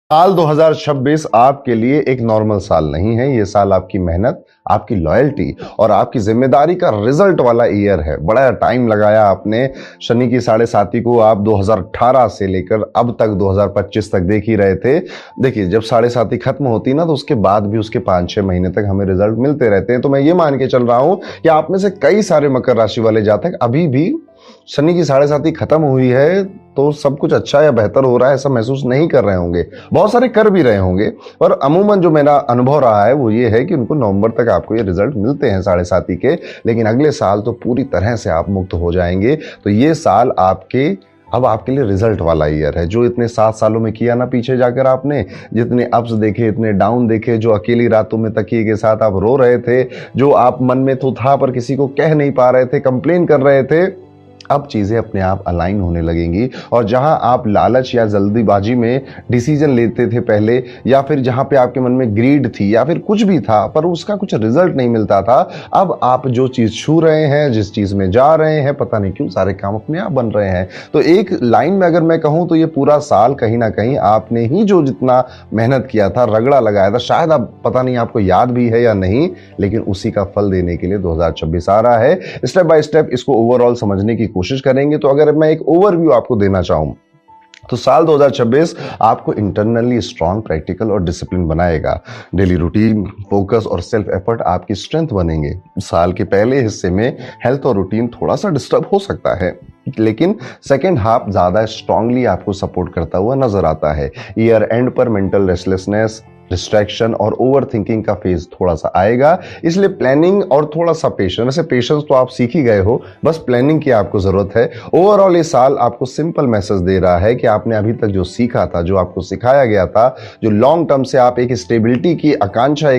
साल 2026 आपके लिए एक नॉर्मल साल नहीं है। ये साल आपकी मेहनत, आपकी लॉयल्टी और आपकी जिम्मेदारी का रिजल्ट वाला ईयर है। बड़ा टाइम लगाया आपने। शनि की 7.5 को आप 2018 से लेकर अब तक 2025 तक देख ही रहे थे। देखिए, जब 7.5 खत्म होती ना तो उसके बाद भी उसके 5-6 महीने तक हमें रिजल्ट मिलते रहते हैं। तो मैं ये मान के चल रहा हूं कि आप में से कई सारे मकर राशि वाले जातक अभी भी शनि की 7.5 खत्म हुई है तो सब कुछ अच्छा या बेहतर हो रहा है ऐसा महसूस नहीं कर रहे होंगे। बहुत सारे कर भी रहे होंगे, पर अमूमन जो मेरा अनुभव रहा है वो ये है कि उनको नवंबर तक आपको ये रिजल्ट मिलते हैं 7.5 के। लेकिन अगले साल तो पूरी तरह से आप मुक्त हो जाएंगे। तो ये साल अब आपके लिए रिजल्ट वाला ईयर है। जो इतने 7 सालों में किया ना पीछे जाकर आपने, जितने अप्स देखे, इतने डाउन देखे, जो अकेली रातों में तकिए के साथ आप रो रहे थे, जो आप मन में तो था पर किसी को कह नहीं पा रहे थे, कंप्लेन कर रहे थे, अब चीजें अपने आप अलाइन होने लगेंगी। और जहां आप लालच या जल्दीबाजी में डिसीजन लेते थे पहले, या फिर जहां पे आपके मन में ग्रीड थी या फिर कुछ भी था पर उसका कुछ रिजल्ट नहीं मिलता था, अब आप जो चीज छू रहे हैं, जिस चीज में जा रहे हैं, पता नहीं क्यों सारे काम अपने आप बन रहे हैं। तो एक लाइन में अगर मैं कहूं तो ये पूरा साल कहीं ना कहीं आपने ही जो जितना मेहनत किया था, रगड़ा लगाया था, शायद अब पता नहीं आपको याद भी है या नहीं, लेकिन उसी का फल देने के लिए 2026 आ रहा है। स्टेप बाय स्टेप इसको ओवरऑल समझने की कोशिश करेंगे। तो अगर मैं एक ओवरव्यू आपको देना चाहूं तो साल 2026 आपको इंटरनली स्ट्रॉन्ग, प्रैक्टिकल और डिसिप्लिन बनाएगा। डेली रूटीन, फोकस और सेल्फ एफर्ट आपकी स्ट्रेंथ बनेंगे। साल के पहले हिस्से में हेल्थ और रूटीन थोड़ा सा डिस्टर्ब हो सकता है, लेकिन सेकेंड हाफ ज्यादा स्ट्रांगली आपको सपोर्ट करता हुआ नजर आता है। ईयर एंड पर मेंटल रेस्टलेसनेस, डिस्ट्रैक्शन और ओवर थिंकिंग का फेज थोड़ा सा आएगा, इसलिए प्लानिंग और थोड़ा सा पेशेंस। वैसे पेशेंस तो आप सीख ही गए हो, बस प्लानिंग की आपको जरूरत है। ओवरऑल ये साल आपको सिंपल मैसेज दे रहा है कि आपने अभी तक जो सीखा था, जो आपको सिखाया गया था, जो लॉन्ग टर्म से आप एक स्टेबिलिटी की आकांक्षा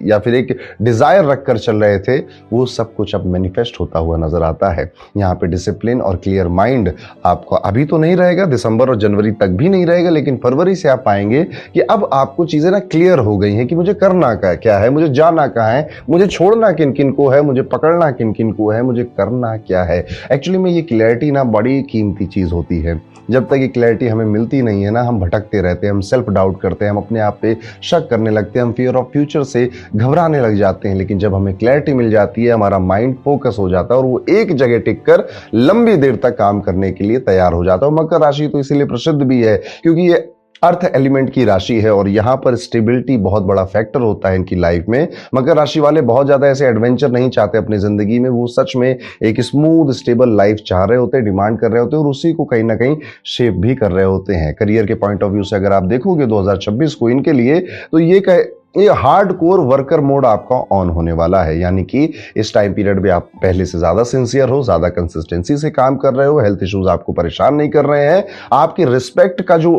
या फिर एक डिजायर रखकर चल रहे थे, वो सब कुछ अब मैनिफेस्ट होता हुआ नजर आता है। यहाँ पे डिसिप्लिन और क्लियर माइंड आपको अभी तो नहीं रहेगा, दिसंबर और जनवरी तक भी नहीं रहेगा, लेकिन फरवरी से आप पाएंगे कि अब आपको चीजें क्लियर हो गई है कि मुझे करना क्या है, मुझे जाना कहाँ है, मुझे छोड़ना किन किन को है, मुझे पकड़ना किन किन को है, मुझे करना क्या है। एक्चुअली में ये क्लैरिटी ना बड़ी कीमती चीज होती है। जब तक ये क्लैरिटी हमें मिलती नहीं है ना, हम भटकते रहते हैं, हम सेल्फ डाउट करते हैं, हम अपने आप पे शक करने लगते हैं, हम फियर ऑफ फ्यूचर से घबराने लग जाते हैं। लेकिन जब हमें क्लैरिटी मिल जाती है, हमारा माइंड फोकस हो जाता है और वो एक जगह टिक कर लंबी देर तक काम करने के लिए तैयार हो जाता है। मकर राशि तो इसीलिए प्रसिद्ध भी है क्योंकि ये अर्थ एलिमेंट की राशि है और यहां पर स्टेबिलिटी बहुत बड़ा फैक्टर होता है इनकी लाइफ में। मकर राशि वाले बहुत ज्यादा ऐसे एडवेंचर नहीं चाहते अपनी जिंदगी में, वो सच में एक स्मूथ स्टेबल लाइफ चाह रहे होते हैं, डिमांड कर रहे होते हैं और उसी को कहीं ना कहीं शेप भी कर रहे होते हैं। करियर के पॉइंट ऑफ व्यू से अगर आप देखोगे 2026 को इनके लिए, तो ये हार्ड कोर वर्कर मोड आपका ऑन होने वाला है। यानी कि इस टाइम पीरियड में आप पहले से ज्यादा सिंसियर हो, ज्यादा कंसिस्टेंसी से काम कर रहे हो, हेल्थ इश्यूज आपको परेशान नहीं कर रहे हैं, आपकी रिस्पेक्ट का जो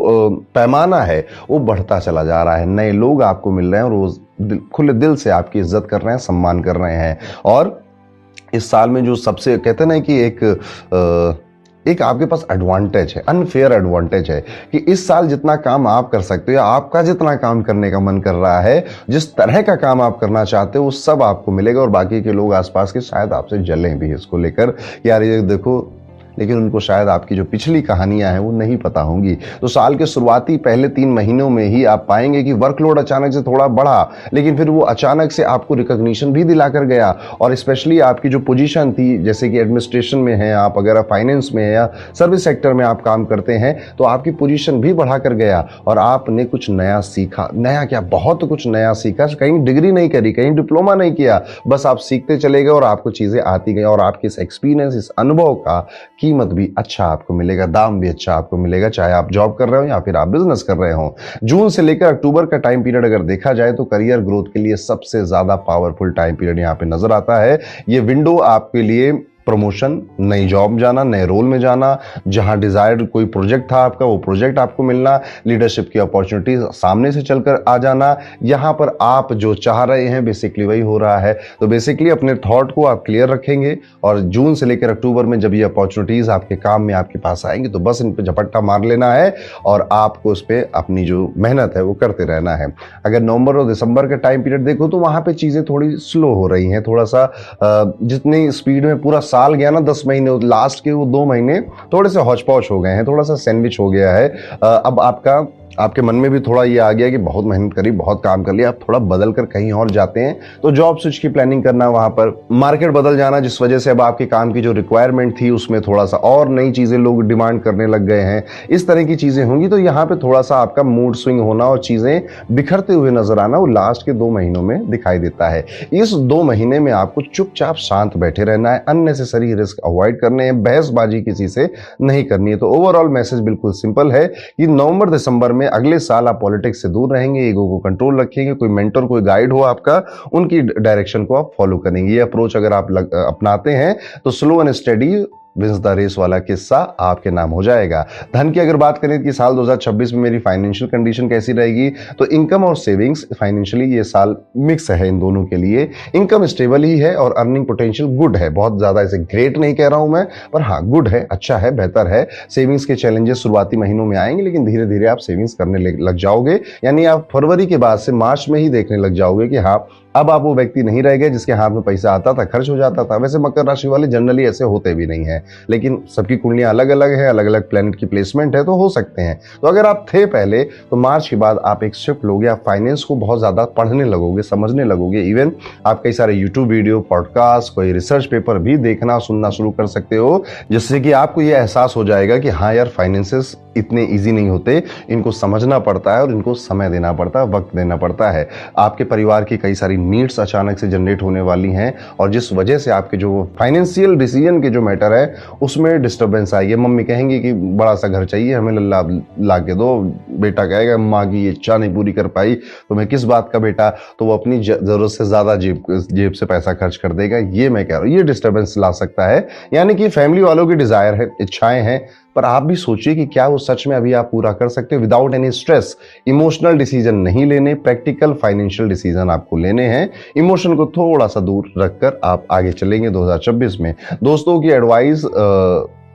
पैमाना है वो बढ़ता चला जा रहा है। नए लोग आपको मिल रहे हैं और वो खुले दिल से आपकी इज्जत कर रहे हैं, सम्मान कर रहे हैं। और इस साल में जो सबसे कहते हैं ना कि एक आपके पास एडवांटेज है, अनफेयर एडवांटेज है कि इस साल जितना काम आप कर सकते हो, आपका जितना काम करने का मन कर रहा है, जिस तरह का काम आप करना चाहते हो वो सब आपको मिलेगा। और बाकी के लोग आसपास के शायद आपसे जलें भी इसको लेकर, यार ये देखो, लेकिन उनको शायद आपकी जो पिछली कहानियां हैं वो नहीं पता होंगी। तो साल के शुरुआती पहले 3 महीनों में ही आप पाएंगे कि वर्कलोड अचानक से थोड़ा बढ़ा, लेकिन फिर वो अचानक से आपको रिकॉग्निशन भी दिलाकर गया। और स्पेशली आपकी जो पोजीशन थी, जैसे कि एडमिनिस्ट्रेशन में है आप, अगर आप फाइनेंस में है या सर्विस सेक्टर में आप काम करते हैं, तो आपकी पोजीशन भी बढ़ाकर गया और आपने कुछ नया सीखा। नया क्या, बहुत कुछ नया सीखा। कहीं डिग्री नहीं करी, कहीं डिप्लोमा नहीं किया, बस आप सीखते चले गए और आपको चीजें आती गई। और आपके इस एक्सपीरियंस, इस अनुभव का कीमत भी अच्छा आपको मिलेगा, दाम भी अच्छा आपको मिलेगा, चाहे आप जॉब कर रहे हो या फिर आप बिजनेस कर रहे हो। जून से लेकर अक्टूबर का टाइम पीरियड अगर देखा जाए तो करियर ग्रोथ के लिए सबसे ज्यादा पावरफुल टाइम पीरियड यहां पे नजर आता है। ये विंडो आपके लिए प्रमोशन, नई जॉब जाना, नए रोल में जाना, जहां डिजायर्ड कोई प्रोजेक्ट था आपका वो प्रोजेक्ट आपको मिलना, लीडरशिप की अपॉर्चुनिटी सामने से चलकर आ जाना, यहां पर आप जो चाह रहे हैं बेसिकली वही हो रहा है। तो बेसिकली अपने थॉट को आप क्लियर रखेंगे और जून से लेकर अक्टूबर में जब ये अपॉर्चुनिटीज आपके काम में आपके पास आएंगे तो बस इन पर झपट्टा मार लेना है और आपको उस पर अपनी जो मेहनत है वो करते रहना है। अगर नवंबर और दिसंबर का टाइम पीरियड देखो तो वहां पे चीजें थोड़ी स्लो हो रही हैं, थोड़ा सा जितनी स्पीड में पूरा साल गया ना 10 महीने, लास्ट के वो 2 महीने थोड़े से हौच पौच हो गए हैं, थोड़ा सा सैंडविच हो गया है। अब आपका आपके मन में भी थोड़ा ये आ गया कि बहुत मेहनत करी, बहुत काम कर लिया, आप थोड़ा बदल कर कहीं और जाते हैं, तो जॉब स्विच की प्लानिंग करना, वहां पर मार्केट बदल जाना, जिस वजह से अब आपके काम की जो रिक्वायरमेंट थी उसमें थोड़ा सा और नई चीजें लोग डिमांड करने लग गए हैं, इस तरह की चीजें होंगी। तो यहाँ पे थोड़ा सा आपका मूड स्विंग होना और चीजें बिखरते हुए नजर आना वो लास्ट के 2 महीनों में दिखाई देता है। इस 2 महीने में आपको चुपचाप शांत बैठे रहना है, अननेसेसरी रिस्क अवॉइड करने हैं, बहसबाजी किसी से नहीं करनी है। तो ओवरऑल मैसेज बिल्कुल सिंपल है कि नवंबर दिसंबर में अगले साल आप पॉलिटिक्स से दूर रहेंगे, ईगो को कंट्रोल रखेंगे, कोई मेंटर कोई गाइड हो आपका, उनकी डायरेक्शन को आप फॉलो करेंगे। ये अप्रोच अगर आप अपनाते हैं तो slow and steady wins the race वाला किस्सा आपके नाम हो जाएगा। धन की अगर बात करें कि साल 2026 में मेरी फाइनेंशियल कंडीशन कैसी रहेगी, तो इनकम और सेविंग्स फाइनेंशियली ये साल मिक्स है इन दोनों के लिए। इनकम स्टेबल ही है और अर्निंग पोटेंशियल गुड है, बहुत ज्यादा इसे ग्रेट नहीं कह रहा हूं मैं, पर हाँ गुड है, अच्छा है, बेहतर है। सेविंग्स के चैलेंजेस शुरुआती महीनों में आएंगे, लेकिन धीरे धीरे आप सेविंग्स करने लग जाओगे, यानी आप फरवरी के बाद से मार्च में ही देखने लग जाओगे कि हाँ अब आप वो व्यक्ति नहीं रह गए जिसके हाथ में पैसा आता था खर्च हो जाता था। वैसे मकर राशि वाले जनरली ऐसे होते भी नहीं हैं, लेकिन सबकी कुंडलियां अलग अलग है, अलग अलग प्लेनेट की प्लेसमेंट है, तो हो सकते हैं। तो अगर आप थे पहले, तो मार्च के बाद आप एक शिफ्ट लोगे, आप फाइनेंस को बहुत ज्यादा पढ़ने लगोगे, समझने लगोगे। इवन आप कई सारे यूट्यूब वीडियो, पॉडकास्ट, कोई रिसर्च पेपर भी देखना सुनना शुरू कर सकते हो, जिससे कि आपको ये एहसास हो जाएगा कि हाँ यार फाइनेंसेस इतने इजी नहीं होते, इनको समझना पड़ता है और इनको समय देना पड़ता है, वक्त देना पड़ता है। आपके परिवार की कई सारी नीड्स अचानक से जनरेट होने वाली हैं, और जिस वजह से आपके जो फाइनेंशियल डिसीजन के जो मैटर है उसमें डिस्टर्बेंस आई है। मम्मी कहेंगी कि बड़ा सा घर चाहिए हमें, लल्ला ला के दो, बेटा कहेगा माँ की ये इच्छा नहीं पूरी कर पाई तो मैं किस बात का बेटा, तो वो अपनी जरूरत से ज्यादा जेब से पैसा खर्च कर देगा। ये मैं कह रहा हूँ, ये डिस्टर्बेंस ला सकता है। यानी कि फैमिली वालों की डिजायर है, इच्छाएं हैं, पर आप भी सोचिए कि क्या वो सच में अभी आप पूरा कर सकते हो without any stress. Emotional decision नहीं लेने, प्रैक्टिकल फाइनेंशियल डिसीजन आपको लेने हैं। इमोशन को थोड़ा सा दूर रखकर आप आगे चलेंगे 2026 में। दोस्तों की एडवाइस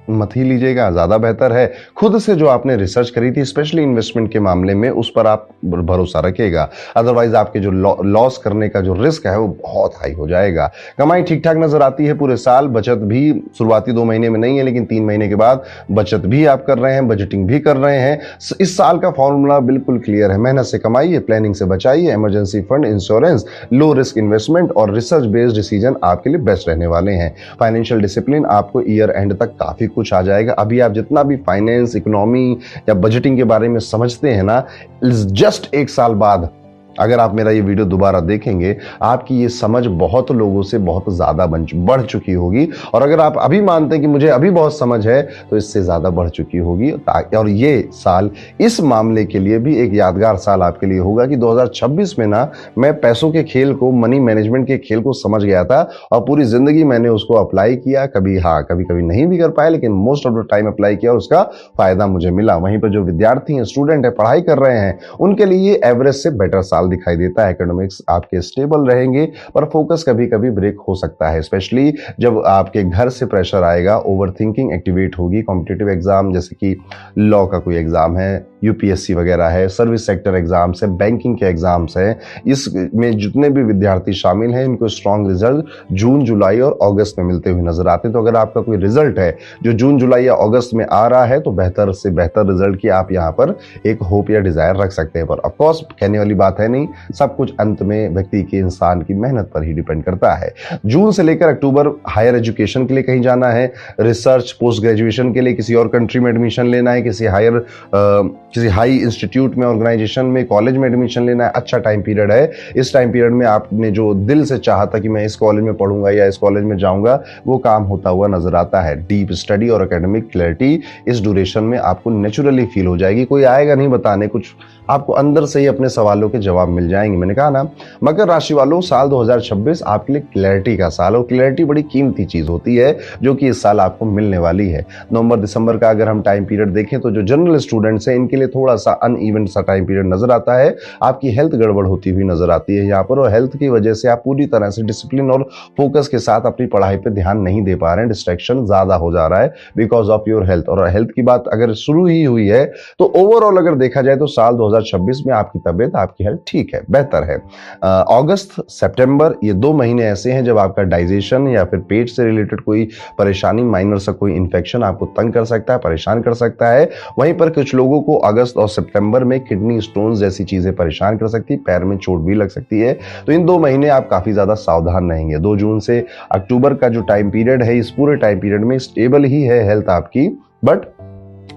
मत ही लीजिएगा, ज्यादा बेहतर है। खुद से जो आपने रिसर्च करी थी स्पेशली इन्वेस्टमेंट के मामले में, उस पर आप भरोसा रखिएगा, अदरवाइज आपके जो लॉस करने का जो रिस्क है वो बहुत हाई हो जाएगा। कमाई ठीक ठाक नजर आती है पूरे साल, बचत भी शुरुआती 2 महीने में नहीं है, लेकिन 3 महीने के बाद बचत भी आप कर रहे हैं, बजटिंग भी कर रहे हैं। इस साल का फॉर्मूला बिल्कुल क्लियर है, मेहनत से कमाइए, प्लानिंग से बचाइए, emergency fund, insurance, low risk investment और रिसर्च बेस्ड डिसीजन आपके लिए बेस्ट रहने वाले हैं। फाइनेंशियल डिसिप्लिन आपको ईयर एंड तक काफी कुछ आ जाएगा। अभी आप जितना भी फाइनेंस, इकोनॉमी या बजटिंग के बारे में समझते हैं ना, जस्ट 1 साल बाद अगर आप मेरा ये वीडियो दोबारा देखेंगे, आपकी ये समझ बहुत लोगों से बहुत ज्यादा बढ़ चुकी होगी। और अगर आप अभी मानते हैं कि मुझे अभी बहुत समझ है, तो इससे ज्यादा बढ़ चुकी होगी। और ये साल इस मामले के लिए भी एक यादगार साल आपके लिए होगा कि 2026 में ना मैं पैसों के खेल को, मनी मैनेजमेंट के खेल को समझ गया था और पूरी जिंदगी मैंने उसको अप्लाई किया। कभी कभी नहीं भी कर पाया, लेकिन most of the time apply किया और उसका फायदा मुझे मिला। वहीं पर जो विद्यार्थी हैं, स्टूडेंट है, पढ़ाई कर रहे हैं, उनके लिए एवरेज से बेटर साल दिखाई देता है। एकेडमिक्स आपके स्टेबल रहेंगे, पर फोकस कभी कभी ब्रेक हो सकता है, स्पेशली जब आपके घर से प्रेशर आएगा, ओवर थिंकिंग एक्टिवेट होगी। कॉम्पिटिटिव एग्जाम जैसे कि लॉ का कोई एग्जाम है, यूपीएससी वगैरह है, सर्विस सेक्टर एग्जाम्स है, बैंकिंग के एग्जाम्स है, इसमें जितने भी विद्यार्थी शामिल हैं इनको स्ट्रॉन्ग रिजल्ट जून, जुलाई और अगस्त में मिलते हुए नजर आते हैं। तो अगर आपका कोई रिजल्ट है जो जून, जुलाई या अगस्त में आ रहा है, तो बेहतर से बेहतर रिजल्ट की आप यहाँ पर एक होप या डिजायर रख सकते हैं। पर ऑफकोर्स कहने वाली बात है नहीं, सब कुछ अंत में व्यक्ति के, इंसान की मेहनत पर ही डिपेंड करता है। जून से लेकर अक्टूबर हायर एजुकेशन के लिए कहीं जाना है, रिसर्च, पोस्ट ग्रेजुएशन के लिए किसी और कंट्री में एडमिशन लेना है, किसी हाई इंस्टीट्यूट में, ऑर्गेनाइजेशन में, कॉलेज में एडमिशन लेना है, अच्छा टाइम पीरियड है। इस टाइम पीरियड में आपने जो दिल से चाहा था कि मैं इस कॉलेज में पढ़ूंगा या इस कॉलेज में जाऊंगा, वो काम होता हुआ नजर आता है। डीप स्टडी और एकेडमिक क्लैरिटी इस ड्यूरेशन में आपको नेचुरली फील हो जाएगी। कोई आएगा नहीं बताने, कुछ आपको अंदर से ही अपने सवालों के जवाब मिल जाएंगे। मैंने कहा ना, मकर राशि वालों, साल 2026 आपके लिए क्लैरिटी का साल, और क्लैरिटी बड़ी कीमती चीज होती है जो कि इस साल आपको मिलने वाली है। नवंबर दिसंबर का अगर हम टाइम पीरियड देखें, तो जो जनरल स्टूडेंट्स हैं इनके लिए थोड़ा सा अनइवन सा टाइम पीरियड नजर आता है। आपकी हेल्थ गड़बड़ होती हुई नजर आती है यहाँ पर, और हेल्थ की वजह से आप पूरी तरह से डिसिप्लिन और फोकस के साथ अपनी पढ़ाई पर ध्यान नहीं दे पा रहे हैं। डिस्ट्रैक्शन ज्यादा हो जा रहा है बिकॉज ऑफ योर हेल्थ। और हेल्थ की बात अगर शुरू ही हुई है, तो ओवरऑल अगर देखा जाए तो साल 2026 में आपकी तबीयत, आपकी हेल्थ ठीक है, बेहतर है। अगस्त, सितंबर ये 2 महीने ऐसे हैं जब आपका डाइजेशन या फिर पेट से रिलेटेड कोई परेशानी, माइनर सा कोई इन्फेक्शन आपको तंग कर सकता है, परेशान कर सकता है। वहीं पर कुछ लोगों को अगस्त और सितंबर में किडनी स्टोन्स जैसी चीजें परेशान कर सकती है, पैर में चोट भी लग सकती है। तो इन 2 महीने आप काफी ज्यादा सावधान रहेंगे। 2 जून से अक्टूबर का जो टाइम पीरियड है, इस पूरे टाइम पीरियड में स्टेबल ही है हेल्थ आपकी, बट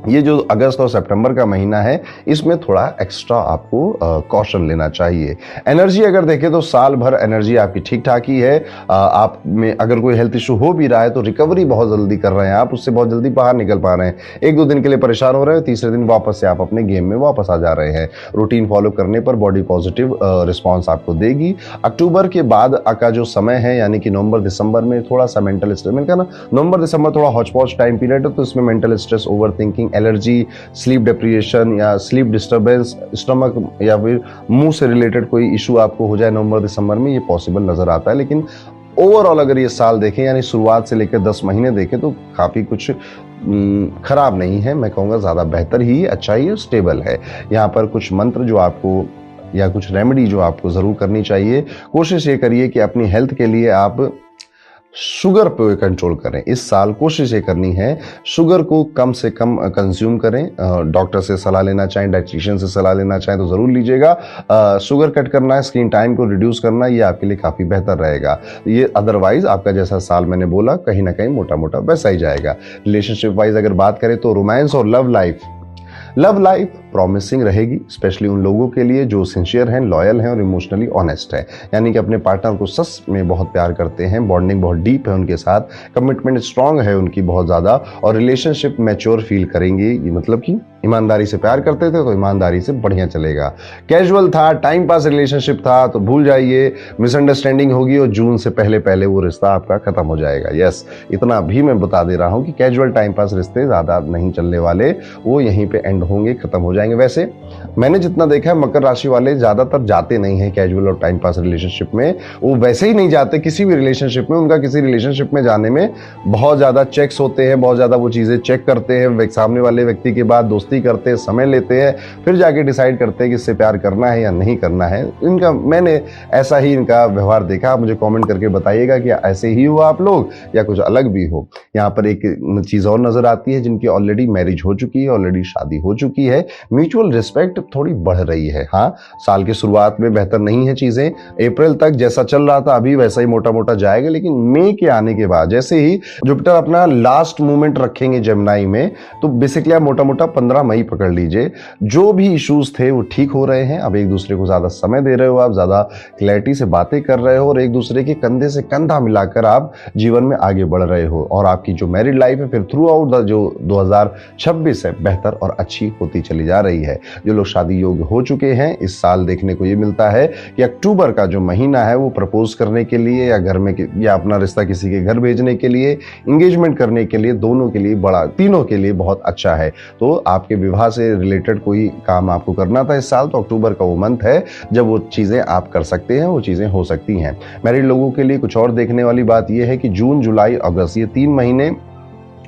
ये जो अगस्त और सितंबर का महीना है, इसमें थोड़ा एक्स्ट्रा आपको कॉशन लेना चाहिए। एनर्जी अगर देखें तो साल भर एनर्जी आपकी ठीक ठाक ही है। आप में अगर कोई हेल्थ इशू हो भी रहा है तो रिकवरी बहुत जल्दी कर रहे हैं आप, उससे बहुत जल्दी बाहर निकल पा रहे हैं। 1-2 दिन के लिए परेशान हो रहे हैं, तीसरे दिन वापस से आप अपने गेम में वापस आ जा रहे हैं। रूटीन फॉलो करने पर बॉडी पॉजिटिव रिस्पॉन्स आपको देगी। अक्टूबर के बाद का जो समय है, यानी कि नवंबर दिसंबर में थोड़ा सा मेंटल स्ट्रेस, मैंने कहा ना नवंबर दिसंबर थोड़ा हॉच पॉच टाइम पीरियड है, तो इसमें mental stress, overthinking, allergy, sleep deprivation या स्लीप डिस्टर्बेंस, स्टमक या फिर मुंह से रिलेटेड कोई इशू आपको हो जाए नवंबर दिसंबर में, ये पॉसिबल नजर आता है। लेकिन ओवरऑल अगर ये साल देखें, यानी शुरुआत से लेकर 10 महीने देखें, तो काफी कुछ खराब नहीं है। मैं कहूँगा ज्यादा बेहतर ही, अच्छा ही है, स्टेबल है। यहाँ पर कुछ मंत्र जो आपको या कुछ रेमेडी जो आपको जरूर करनी चाहिए, कोशिश ये करिए कि अपनी हेल्थ के लिए आप शुगर पे कंट्रोल करें। इस साल कोशिश ये करनी है शुगर को कम से कम कंज्यूम करें। डॉक्टर से सलाह लेना चाहें, डाइटिशियन से सलाह लेना चाहें तो ज़रूर लीजिएगा। शुगर कट करना है, स्क्रीन टाइम को रिड्यूस करना है, ये आपके लिए काफ़ी बेहतर रहेगा। ये अदरवाइज आपका जैसा साल मैंने बोला कहीं ना कहीं मोटा मोटा वैसा ही जाएगा। रिलेशनशिप वाइज अगर बात करें तो रोमांस और लव लाइफ प्रॉमिसिंग रहेगी, स्पेशली उन लोगों के लिए जो सिंसियर हैं, लॉयल हैं और इमोशनली ऑनेस्ट है, यानी कि अपने पार्टनर को सच में बहुत प्यार करते हैं, बॉन्डिंग बहुत डीप है उनके साथ, कमिटमेंट स्ट्रांग है उनकी बहुत ज़्यादा, और रिलेशनशिप मैच्योर फील करेंगे। ये मतलब कि ईमानदारी से प्यार करते थे तो ईमानदारी से बढ़िया चलेगा। कैजुअल था, टाइम पास रिलेशनशिप था तो भूल जाइए, मिसअंडरस्टैंडिंग होगी और जून से पहले पहले वो रिश्ता आपका खत्म हो जाएगा। यस, इतना भी मैं बता दे रहा हूँ कि कैजुअल टाइम पास रिश्ते ज़्यादा नहीं चलने वाले, वो यहीं पे एंड होंगे, खत्म हो जाएंगे। वैसे मैंने जितना देखा है मकर राशि वाले ज्यादातर जाते नहीं है कैजुअल और टाइम पास रिलेशनशिप में, वो वैसे ही नहीं जाते किसी भी रिलेशनशिप में। उनका किसी रिलेशनशिप में जाने में बहुत ज्यादा चेक्स होते हैं, बहुत ज्यादा वो चीजें चेक करते हैं, सामने वाले व्यक्ति के बाद दोस्ती करते हैं, समय लेते हैं, फिर जाके डिसाइड करते हैं कि इससे प्यार करना है या नहीं करना है। इनका मैंने ऐसा ही इनका व्यवहार देखा। आप मुझे कमेंट करके बताइएगा कि ऐसे ही हो आप लोग या कुछ अलग भी हो। यहाँ पर एक चीज और नजर आती है, जिनकी ऑलरेडी मैरिज हो चुकी है, ऑलरेडी शादी हो चुकी है, म्यूचुअल रिस्पेक्ट थोड़ी बढ़ रही है। हाँ, साल की शुरुआत में बेहतर नहीं है चीजें, अप्रैल तक जैसा चल रहा था अभी वैसा ही मोटा मोटा जाएगा, लेकिन मई के आने के बाद जैसे ही जुपिटर अपना लास्ट मूवमेंट रखेंगे जेमिनी में, तो बेसिकली आप मोटा मोटा 15 मई पकड़ लीजिए। जो भी इश्यूज थे वो ठीक हो रहे हैं। अब एक दूसरे को ज्यादा समय दे रहे हो, आप ज्यादा क्लैरिटी से बातें कर रहे हो और एक दूसरे के कंधे से कंधा मिलाकर आप जीवन में आगे बढ़ रहे हो, और आपकी जो मैरिड लाइफ है फिर थ्रू आउट जो 2026 है बेहतर और अच्छी होती चली जा रही है। जो लोग शादी योग्य हो चुके हैं, इस साल देखने को ये मिलता है कि अक्टूबर का जो महीना है वो प्रपोज करने के लिए या घर में या अपना रिश्ता किसी के घर भेजने के लिए, इंगेजमेंट करने के लिए, दोनों के लिए बड़ा, तीनों के लिए बहुत अच्छा है। तो आपके विवाह से रिलेटेड कोई काम आपको करना था इस साल, तो अक्टूबर का वो मंथ है जब वो चीजें आप कर सकते हैं, वो चीजें हो सकती हैं। मैरिड लोगों के लिए कुछ और देखने वाली बात यह है कि जून, जुलाई, अगस्त ये 3 महीने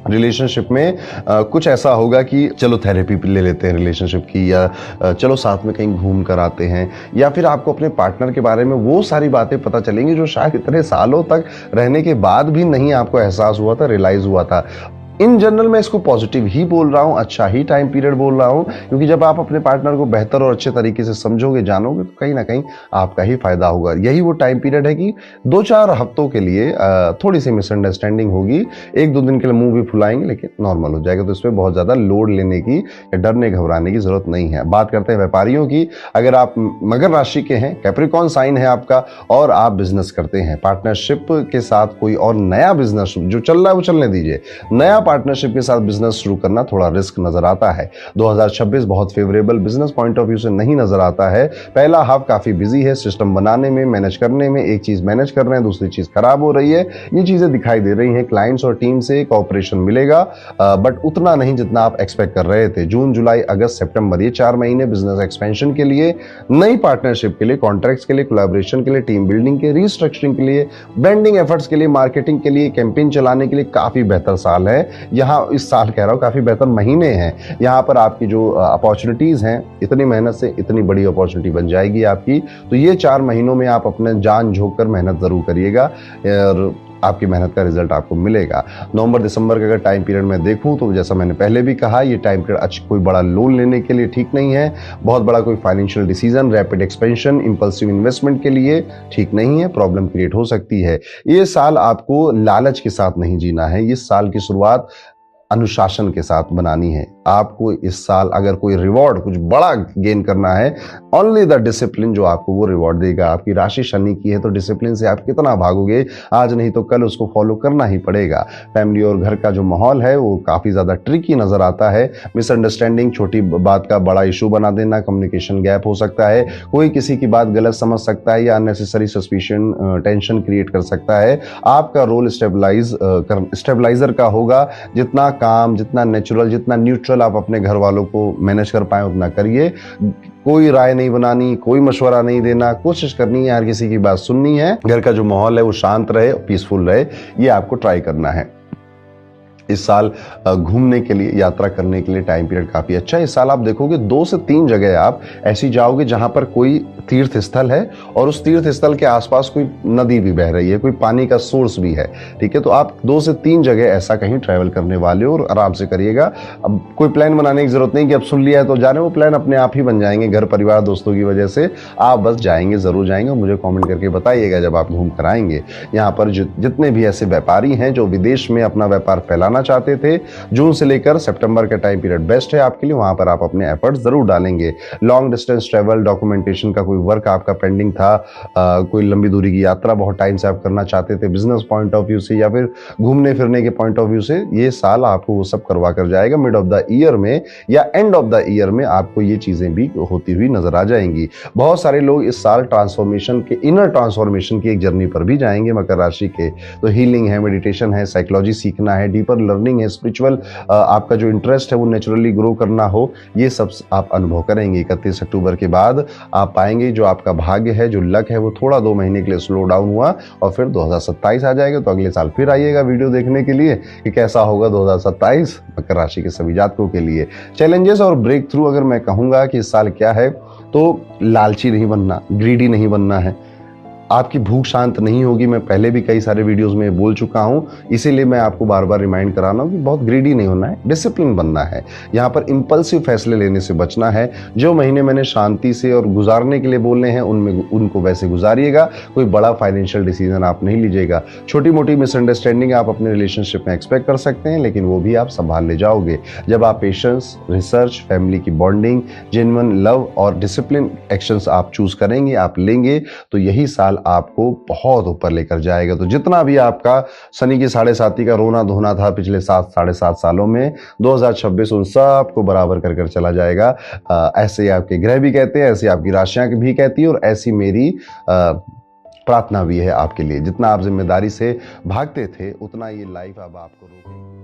रिलेशनशिप में कुछ ऐसा होगा कि चलो थेरेपी ले लेते हैं रिलेशनशिप की, या चलो साथ में कहीं घूम कर आते हैं, या फिर आपको अपने पार्टनर के बारे में वो सारी बातें पता चलेंगी जो शायद इतने सालों तक रहने के बाद भी नहीं आपको एहसास हुआ था, रियलाइज हुआ था। इन जनरल मैं इसको पॉजिटिव ही बोल रहा हूँ, अच्छा ही टाइम पीरियड बोल रहा हूँ, क्योंकि जब आप अपने पार्टनर को बेहतर और अच्छे तरीके से समझोगे, जानोगे, तो कहीं ना कहीं आपका ही फायदा होगा। यही वो टाइम पीरियड है कि 2-4 हफ्तों के लिए थोड़ी सी मिसअंडरस्टैंडिंग होगी, 1-2 दिन के लिए मुंह भी फुलाएंगे, लेकिन नॉर्मल हो जाएगा। तो इसमें बहुत ज़्यादा लोड लेने की या डरने घबराने की जरूरत नहीं है। बात करते हैं व्यापारियों की। अगर आप मकर राशि के हैं, कैप्रिकॉर्न साइन है आपका, और आप बिजनेस करते हैं, पार्टनरशिप के साथ कोई और नया बिजनेस जो चल रहा है वो चलने दीजिए, नया पार्टनरशिप के साथ बिजनेस शुरू करना थोड़ा रिस्क नजर आता है। 2026 बहुत favourable business point of view से नहीं नजर आता है। पहला हाफ काफी बिजी है, सिस्टम बनाने में, मैनेज करने में, एक चीज मैनेज कर रहे हैं, दूसरी चीज खराब हो रही है, ये चीजें दिखाई दे रही हैं। क्लाइंट्स और टीम से कॉपरेशन मिलेगा, बट उतना नहीं जितना आप एक्सपेक्ट कर रहे थे। जून, जुलाई, अगस्त, सितंबर ये 4 महीने बिजनेस एक्सपेंशन के लिए, नई पार्टनरशिप के लिए, कॉन्ट्रैक्ट्स के लिए, कोलैबोरेशन के लिए, टीम बिल्डिंग के, रीस्ट्रक्चरिंग के लिए, ब्रांडिंग एफर्ट्स के लिए, मार्केटिंग के लिए, कैंपेन चलाने के लिए काफी बेहतर साल है। यहाँ इस साल कह रहा हूँ काफी बेहतर महीने हैं। यहाँ पर आपकी जो अपॉर्चुनिटीज हैं, इतनी मेहनत से इतनी बड़ी अपॉर्चुनिटी बन जाएगी आपकी। तो ये 4 महीनों में आप अपने जान झोंक कर मेहनत जरूर करिएगा। और आपकी मेहनत का रिजल्ट आपको मिलेगा। नवंबर दिसंबर का अगर टाइम पीरियड में देखूं तो जैसा मैंने पहले भी कहा, ये टाइम पीरियड कोई बड़ा लोन लेने के लिए ठीक नहीं है, बहुत बड़ा कोई financial decision, rapid expansion, impulsive investment के लिए ठीक नहीं है, प्रॉब्लम क्रिएट हो सकती है। ये साल आपको लालच के साथ नहीं जीना है, ये साल की शुरुआत अनुशासन के साथ बनानी है। आपको इस साल अगर कोई रिवॉर्ड कुछ बड़ा गेन करना है, ओनली द डिसिप्लिन जो आपको वो रिवॉर्ड देगा। आपकी राशि शनि की है तो डिसिप्लिन से आप कितना भागोगे, आज नहीं तो कल उसको फॉलो करना ही पड़ेगा। फैमिली और घर का जो माहौल है वो काफ़ी ज़्यादा ट्रिकी नज़र आता है। मिसअंडरस्टैंडिंग, छोटी बात का बड़ा इशू बना देना, कम्युनिकेशन गैप हो सकता है, कोई किसी की बात गलत समझ सकता है या अननेसेसरी सस्पिशन, टेंशन क्रिएट कर सकता है। आपका रोल स्टेबलाइजर का होगा। जितना काम, जितना नेचुरल, जितना न्यूट्रल आप अपने घर वालों को मैनेज कर पाए उतना करिए। कोई राय नहीं बनानी, कोई मशवरा नहीं देना, कोशिश करनी है हर किसी की बात सुननी है। घर का जो माहौल है वो शांत रहे, पीसफुल रहे, ये आपको ट्राई करना है। इस साल घूमने के लिए, यात्रा करने के लिए टाइम पीरियड काफ़ी अच्छा है। इस साल आप देखोगे 2 से 3 जगह आप ऐसी जाओगे जहां पर कोई तीर्थ स्थल है और उस तीर्थ स्थल के आसपास कोई नदी भी बह रही है, कोई पानी का सोर्स भी है, ठीक है। तो आप 2 से 3 जगह ऐसा कहीं ट्रैवल करने वाले हो और आराम से करिएगा। अब कोई प्लान बनाने की जरूरत नहीं कि अब सुन लिया है तो जाने, वो प्लान अपने आप ही बन जाएंगे घर परिवार दोस्तों की वजह से। आप बस जाएंगे, ज़रूर जाएंगे और मुझे कॉमेंट करके बताइएगा जब आप घूम कर आएंगे। यहाँ पर जितने भी ऐसे व्यापारी हैं जो विदेश में अपना व्यापार फैलाना चाहते थे, जून से लेकर सितंबर का टाइम पीरियड बेस्ट है आपके लिए, वहां पर आप अपने एफर्ट्स जरूर डालेंगे। लॉन्ग डिस्टेंस ट्रैवल, डॉक्यूमेंटेशन का कोई वर्क आपका पेंडिंग था, कोई लंबी दूरी की यात्रा बहुत टाइम से आप करना चाहते थे, बिजनेस पॉइंट ऑफ व्यू से या फिर घूमने फिरने के पॉइंट ऑफ व्यू से, ये साल आपको वो सब करवा कर जाएगा। मिड ऑफ द ईयर में या एंड ऑफ द ईयर में आपको ये चीजें भी होती हुई नजर आ जाएंगी। बहुत सारे लोग इस साल ट्रांसफॉर्मेशन के, इनर ट्रांसफॉर्मेशन की एक जर्नी पर भी जाएंगे मकर राशि के। तो हीलिंग है, मेडिटेशन है, साइकोलॉजी सीखना है, डीपर लर्निंग है, स्पिरिचुअल आपका जो इंटरेस्ट है वो नेचुरली ग्रो करना हो, ये सब आप अनुभव करेंगे। 31 अक्टूबर के बाद आप पाएंगे जो आपका भाग्य है, जो लक है, वो थोड़ा 2 महीने के लिए स्लो डाउन हुआ और फिर 2027 आ जाएगा। तो अगले साल फिर आइएगा वीडियो देखने के लिए कि कैसा होगा 2027 मकर राशि के सभी जातकों के लिए। चैलेंजेस और ब्रेक थ्रू अगर मैं कहूंगा कि इस साल क्या है, तो लालची नहीं बनना, ग्रीडी नहीं बनना है। आपकी भूख शांत नहीं होगी, मैं पहले भी कई सारे वीडियोस में बोल चुका हूं, इसीलिए मैं आपको बार बार रिमाइंड करा रहा हूं कि बहुत ग्रीडी नहीं होना है, डिसिप्लिन बनना है। यहाँ पर इंपल्सिव फैसले लेने से बचना है। जो महीने मैंने शांति से और गुजारने के लिए बोलने हैं उनमें उनको वैसे गुजारिएगा। कोई बड़ा फाइनेंशियल डिसीजन आप नहीं लीजिएगा। छोटी मोटी मिसअंडरस्टैंडिंग आप अपने रिलेशनशिप में एक्सपेक्ट कर सकते हैं, लेकिन वो भी आप संभाल ले जाओगे जब आप पेशेंस, रिसर्च, फैमिली की बॉन्डिंग, जेन्युइन लव और डिसिप्लिन एक्शंस आप चूज करेंगे, आप लेंगे, तो यही साल आपको बहुत ऊपर लेकर जाएगा। तो जितना भी आपका शनि की 7.5 का रोना धोना था पिछले 7-7.5 सालों में, 2026 उन सबको बराबर कर कर चला जाएगा। ऐसे आपके ग्रह भी कहते हैं, ऐसी आपकी राशियां भी कहती है और ऐसी मेरी प्रार्थना भी है आपके लिए। जितना आप जिम्मेदारी से भागते थे उतना ये लाइफ अब आपको रोकेगी।